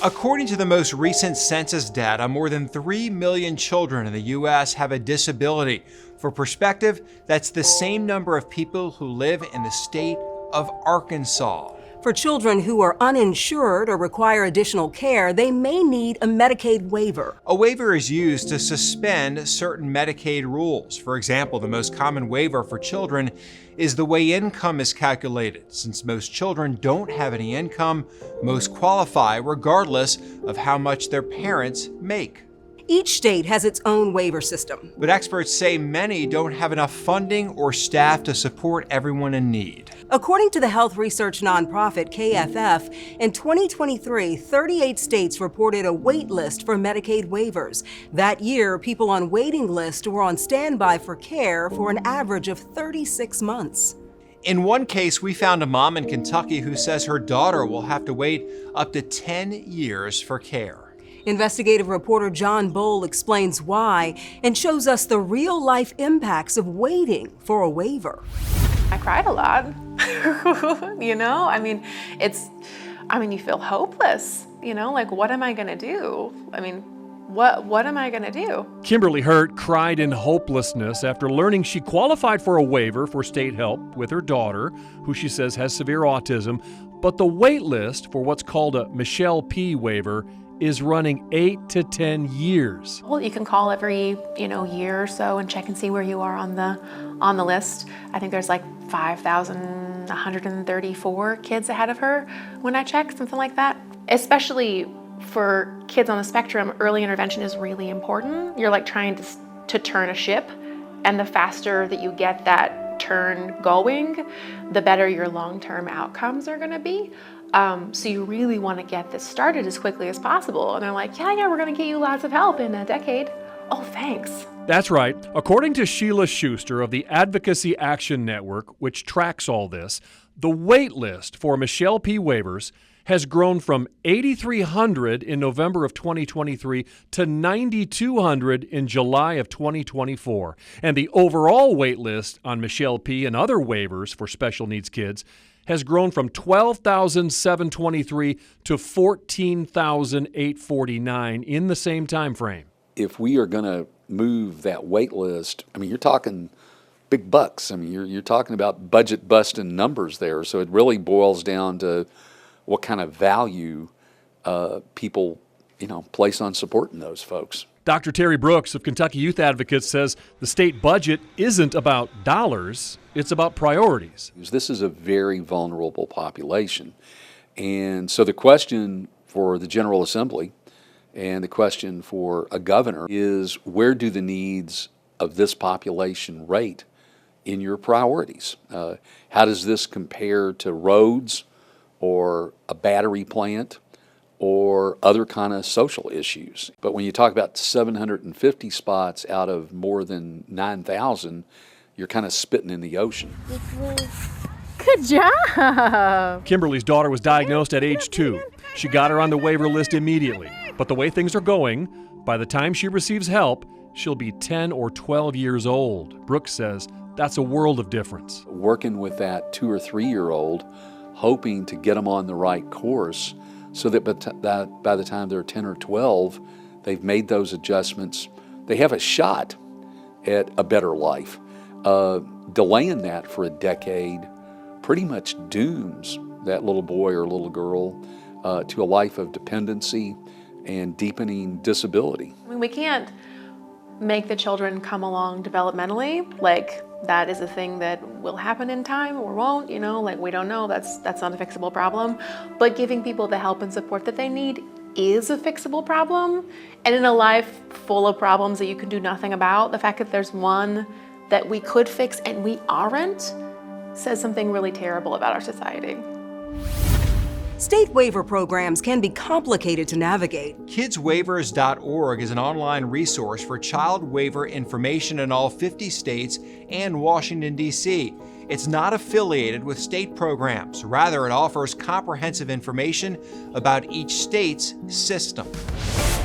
According to the most recent census data, more than 3 million children in the U.S. have a disability. For perspective, that's the same number of people who live in the state of Arkansas. For children who are uninsured or require additional care, they may need a Medicaid waiver. A waiver is used to suspend certain Medicaid rules. For example, the most common waiver for children is the way income is calculated. Since most children don't have any income, most qualify regardless of how much their parents make. Each state has its own waiver system. But experts say many don't have enough funding or staff to support everyone in need. According to the health research nonprofit KFF, in 2023, 38 states reported a wait list for Medicaid waivers. That year, people on waiting lists were on standby for care for an average of 36 months. In one case, we found a mom in Kentucky who says her daughter will have to wait up to 10 years for care. Investigative reporter John Bowl explains why and shows us the real-life impacts of waiting for a waiver. I cried a lot, you know? You feel hopeless, you know? Like, what am I gonna do? What am I gonna do? Kimberly Hurt cried in hopelessness after learning she qualified for a waiver for state help with her daughter, who she says has severe autism, but the wait list for what's called a Michelle P. waiver is running 8 to 10 years. Well, you can call every, year or so and check and see where you are on the list. I think there's like 5,134 kids ahead of her when I checked, something like that. Especially for kids on the spectrum, early intervention is really important. You're like trying to turn a ship, and the faster that you get that turn going, the better your long-term outcomes are gonna be. So you really want to get this started as quickly as possible. And they're like, yeah, we're going to get you lots of help in a decade. Oh, thanks. That's right. According to Sheila Schuster of the Advocacy Action Network, which tracks all this, the wait list for Michelle P. waivers has grown from 8,300 in November of 2023 to 9,200 in July of 2024. And the overall wait list on Michelle P. and other waivers for special needs kids has grown from 12,723 to 14,849 in the same time frame. If we are going to move that wait list, you're talking big bucks. You're talking about budget-busting numbers there. So it really boils down to what kind of value people, place on supporting those folks. Dr. Terry Brooks of Kentucky Youth Advocates says the state budget isn't about dollars, it's about priorities. This is a very vulnerable population. And so the question for the General Assembly and the question for a governor is, where do the needs of this population rate in your priorities? How does this compare to roads or a battery plant or other kind of social issues? But when you talk about 750 spots out of more than 9,000, you're kind of spitting in the ocean. Good job. Kimberly's daughter was diagnosed at age 2. She got her on the waiver list immediately. But the way things are going, by the time she receives help, she'll be 10 or 12 years old. Brooks says that's a world of difference. Working with that 2 or 3-year-old, hoping to get them on the right course so that by the time they're 10 or 12, they've made those adjustments. They have a shot at a better life. Delaying that for a decade pretty much dooms that little boy or little girl to a life of dependency and deepening disability. We can't make the children come along developmentally. Like, that is a thing that will happen in time or won't, we don't know. That's not a fixable problem. But giving people the help and support that they need is a fixable problem. And in a life full of problems that you can do nothing about, the fact that there's one that we could fix and we aren't says something really terrible about our society. State waiver programs can be complicated to navigate. Kidswaivers.org is an online resource for child waiver information in all 50 states and Washington, D.C. It's not affiliated with state programs. Rather, it offers comprehensive information about each state's system.